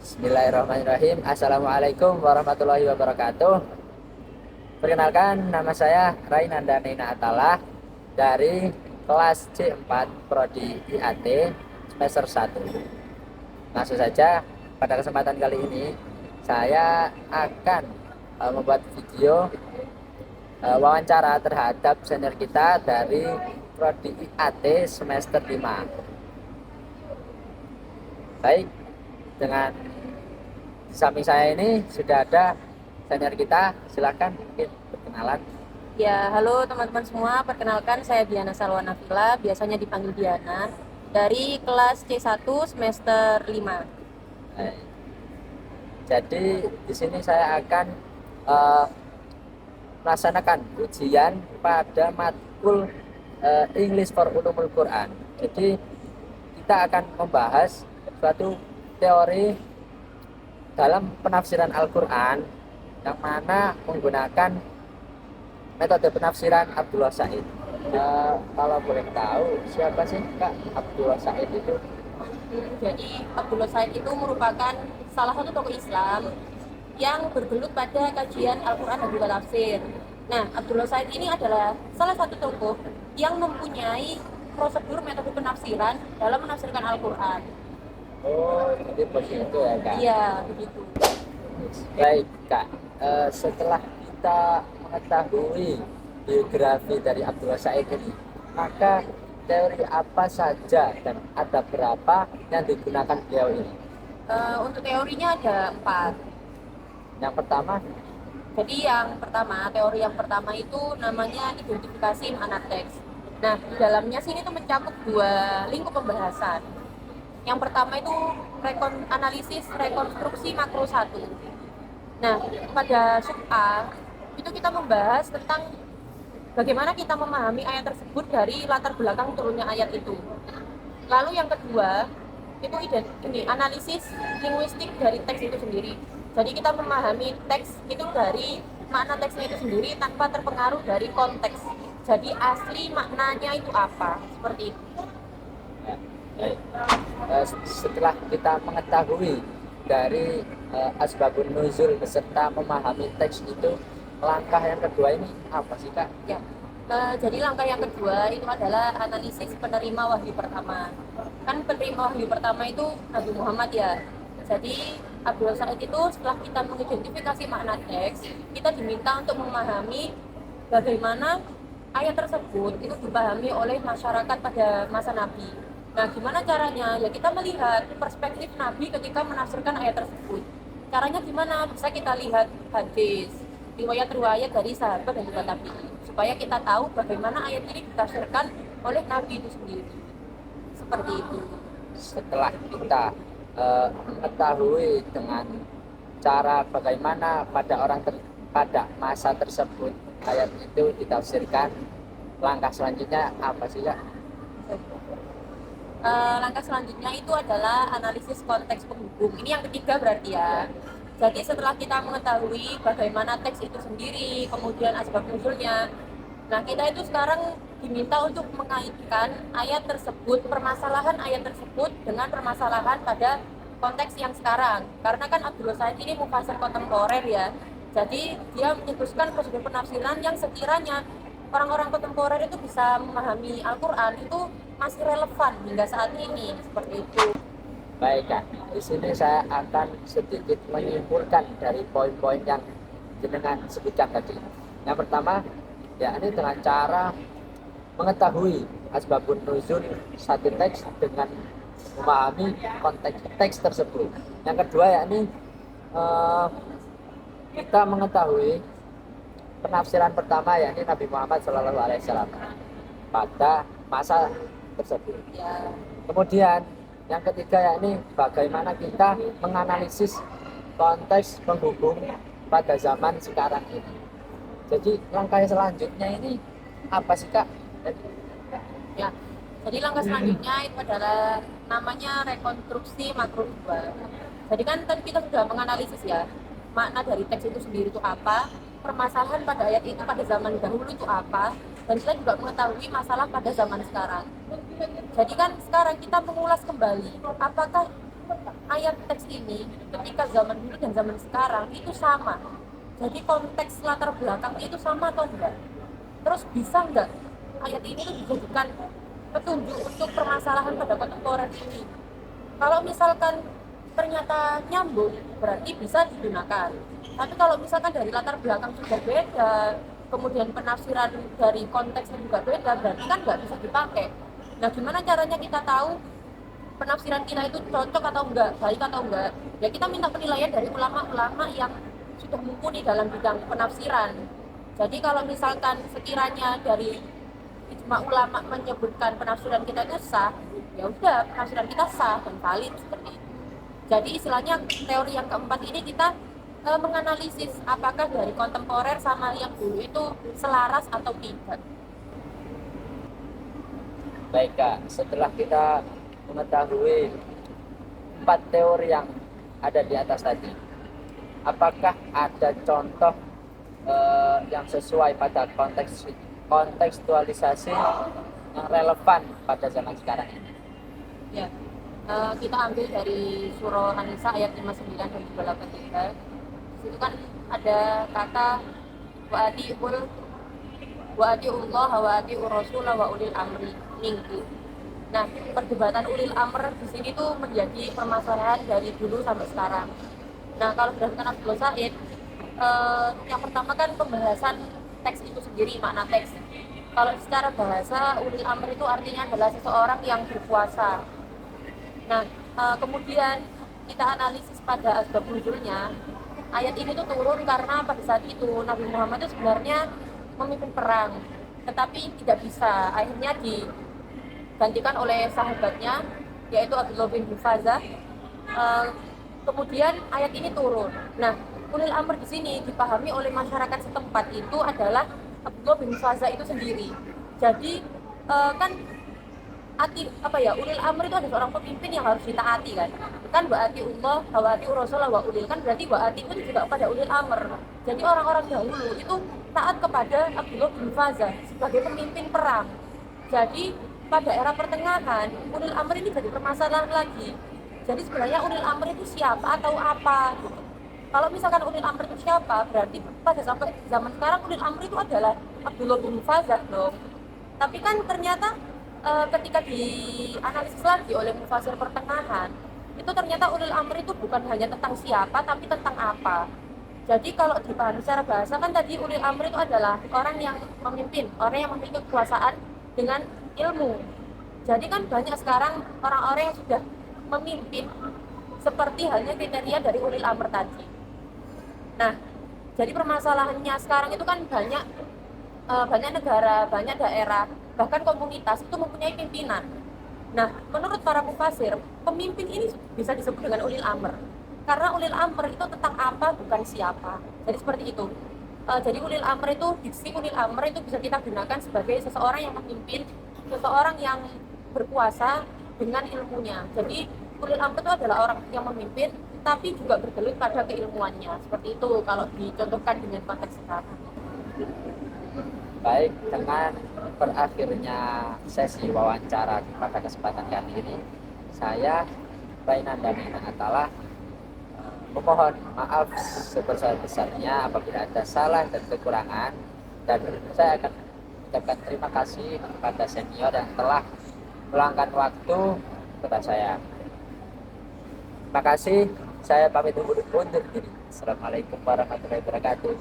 Bismillahirrahmanirrahim. Assalamualaikum warahmatullahi wabarakatuh. Perkenalkan, nama saya Rainanda Nina Atalah dari kelas C4 Prodi IAT semester 1. Langsung saja, pada kesempatan kali ini saya akan membuat video wawancara terhadap senior kita dari Prodi IAT semester 5. Baik, dengan di samping saya ini sudah ada senior kita, silakan mungkin perkenalan. Ya, halo teman-teman semua. Perkenalkan, saya Diana Salwa Nafila, biasanya dipanggil Diana, dari kelas C1 semester 5. Baik. Jadi di sini saya akan eh, melaksanakan ujian pada matkul English for Ulumul Quran. Jadi kita akan membahas suatu teori dalam penafsiran Al-Quran yang mana menggunakan metode penafsiran Abdullah Said. Kalau boleh tahu, siapa sih Kak Abdullah Said itu? Jadi, Abdullah Said itu merupakan salah satu tokoh Islam yang bergelut pada kajian Al-Quran dan juga tafsir. Nah, Abdullah Said ini adalah salah satu tokoh yang mempunyai prosedur metode penafsiran dalam menafsirkan Al-Quran. Oh, jadi begitu ya Kak. Iya, begitu. Baik Kak, setelah kita mengetahui biografi dari Abdullah Said ini, maka teori apa saja dan ada berapa yang digunakan beliau ini? Untuk teorinya ada 4. Yang pertama, Jadi teori yang pertama itu namanya identifikasi makna teks. Nah, di dalamnya sini tuh mencakup 2 lingkup pembahasan. Yang pertama itu analisis rekonstruksi makro 1. Nah, pada sub A itu kita membahas tentang bagaimana kita memahami ayat tersebut dari latar belakang turunnya ayat itu. Lalu yang kedua itu analisis linguistik dari teks itu sendiri. Jadi kita memahami teks itu dari makna teksnya itu sendiri tanpa terpengaruh dari konteks. Jadi asli maknanya itu apa? Seperti itu. setelah kita mengetahui dari asbabun nuzul beserta memahami teks itu, langkah yang kedua ini apa sih Kak? Ya. Jadi langkah yang kedua itu adalah analisis penerima wahyu pertama. Kan penerima wahyu pertama itu Nabi Muhammad ya. Jadi Abdul Said itu setelah kita mengidentifikasi makna teks, kita diminta untuk memahami bagaimana ayat tersebut itu dipahami oleh masyarakat pada masa Nabi. Nah, gimana caranya? Ya kita melihat perspektif Nabi ketika menafsirkan ayat tersebut. Caranya gimana? Bisa kita lihat hadis, riwayat-riwayat dari sahabat dan juga tabi'in, supaya kita tahu bagaimana ayat ini ditafsirkan oleh Nabi itu sendiri. Seperti itu. Setelah kita mengetahui dengan cara bagaimana pada masa tersebut ayat itu ditafsirkan, langkah selanjutnya apa sih Kak? Langkah selanjutnya itu adalah analisis konteks penghubung. Ini yang ketiga berarti ya. Jadi setelah kita mengetahui bagaimana teks itu sendiri, kemudian asbab nuzulnya, nah kita itu sekarang diminta untuk mengaitkan ayat tersebut, permasalahan ayat tersebut dengan permasalahan pada konteks yang sekarang. Karena kan Abdullah Said ini mufasir kontemporer ya. Jadi dia menyebutkan prosedur penafsiran yang sekiranya orang-orang kontemporer itu bisa memahami Al-Quran itu masih relevan hingga saat ini, seperti itu. Baik Kak, di sini saya akan sedikit menyimpulkan dari poin-poin yang jenengan sebutkan tadi. Yang pertama, ya ini dengan cara mengetahui asbabun nuzul satu teks dengan memahami konteks teks tersebut. Yang kedua, yakni kita mengetahui penafsiran pertama, yakni Nabi Muhammad SAW pada masa tersebut. Ya, Kemudian yang ketiga, yakni bagaimana kita menganalisis konteks penghubung pada zaman sekarang ini. Jadi langkah selanjutnya ini apa sih Kak? ya. Jadi langkah selanjutnya itu adalah namanya rekonstruksi makro 2. Jadi kan tadi kita sudah menganalisis ya, makna dari teks itu sendiri itu apa, permasalahan pada ayat itu pada zaman dahulu itu apa, dan kita juga mengetahui masalah pada zaman sekarang. Jadi kan sekarang kita mengulas kembali apakah ayat teks ini ketika zaman dulu dan zaman sekarang itu sama. Jadi konteks latar belakangnya itu sama atau enggak? Terus bisa enggak ayat ini tuh dijadikan petunjuk untuk permasalahan pada kontemporer ini? Kalau misalkan ternyata nyambung, berarti bisa digunakan. Tapi kalau misalkan dari latar belakang sudah beda, kemudian penafsiran dari konteksnya juga beda, berarti kan nggak bisa dipakai. Nah, gimana caranya kita tahu penafsiran kita itu cocok atau enggak, baik atau enggak? Ya kita minta penilaian dari ulama-ulama yang sudah mumpuni dalam bidang penafsiran. Jadi kalau misalkan sekiranya dari ijma ulama menyebutkan penafsiran kita itu sah, ya udah penafsiran kita sah dan valid seperti itu. Jadi istilahnya teori yang keempat ini kita menganalisis apakah dari kontemporer sama yang dulu itu selaras atau tidak. Baik Kak, setelah kita mengetahui 4 teori yang ada di atas tadi, apakah ada contoh yang sesuai pada kontekstualisasi yang relevan pada zaman sekarang ini? Ya, kita ambil dari surah An-Nisa ayat 59 dan juga 83. Di situ kan ada kata wa atiullah wa atiur rasul wa ulil amri minkum. Nah, perdebatan ulil amr di sini tuh menjadi permasalahan dari dulu sampai sekarang. Nah, kalau berdasarkan Abdul Said, yang pertama kan pembahasan teks itu sendiri, makna teks. Kalau secara bahasa, ulil amr itu artinya adalah seseorang yang berkuasa. Nah, kemudian kita analisis pada asbab nuzulnya. Ayat ini tuh turun karena pada saat itu Nabi Muhammad itu sebenarnya memimpin perang, tetapi tidak bisa. Akhirnya digantikan oleh sahabatnya, yaitu Abdullah bin Hufazah. Kemudian ayat ini turun. Nah, ulil amr di sini dipahami oleh masyarakat setempat itu adalah Abdullah bin Hufazah itu sendiri. Jadi kan ulil amr itu ada seorang pemimpin yang harus ditaati kan wa atiullah wa atiur rasul wa ulil, kan berarti wa ati itu juga pada ulil amr. Jadi orang-orang dahulu itu taat kepada Abdullah bin Hufazah sebagai pemimpin perang. Jadi pada era pertengahan ulil amr ini jadi permasalahan lagi. Jadi sebenarnya ulil amr itu siapa atau apa gitu. Kalau misalkan ulil amr itu siapa, berarti pada sampai zaman sekarang ulil amr itu adalah Abdullah bin Hufazah dong. Tapi kan ternyata ketika dianalisis lagi oleh mufasir pertengahan, itu ternyata ulil amr itu bukan hanya tentang siapa, tapi tentang apa. Jadi kalau dipahami secara bahasa kan tadi ulil amr itu adalah orang yang memimpin, orang yang memiliki kekuasaan dengan ilmu. Jadi kan banyak sekarang orang-orang yang sudah memimpin seperti halnya kriteria dari ulil amr tadi. Nah, jadi permasalahannya sekarang itu kan banyak negara, banyak daerah, bahkan komunitas itu mempunyai pimpinan. Nah, menurut para mufasir, pemimpin ini bisa disebut dengan ulil amr. Karena ulil amr itu tentang apa, bukan siapa. Jadi seperti itu. Jadi ulil amr itu, diksi ulil amr itu bisa kita gunakan sebagai seseorang yang memimpin, seseorang yang berkuasa dengan ilmunya. Jadi ulil amr itu adalah orang yang memimpin, tapi juga bergelut pada keilmuannya. Seperti itu kalau dicontohkan dengan konteks sekarang. Baik, dengan berakhirnya sesi wawancara pada kesempatan kali ini, saya Rainan Damina Atala memohon maaf sebesar-besarnya apabila ada salah dan kekurangan, dan saya akan mengucapkan terima kasih kepada senior yang telah meluangkan waktu kepada saya. Terima kasih, saya pamit undur diri. Assalamualaikum warahmatullahi wabarakatuh.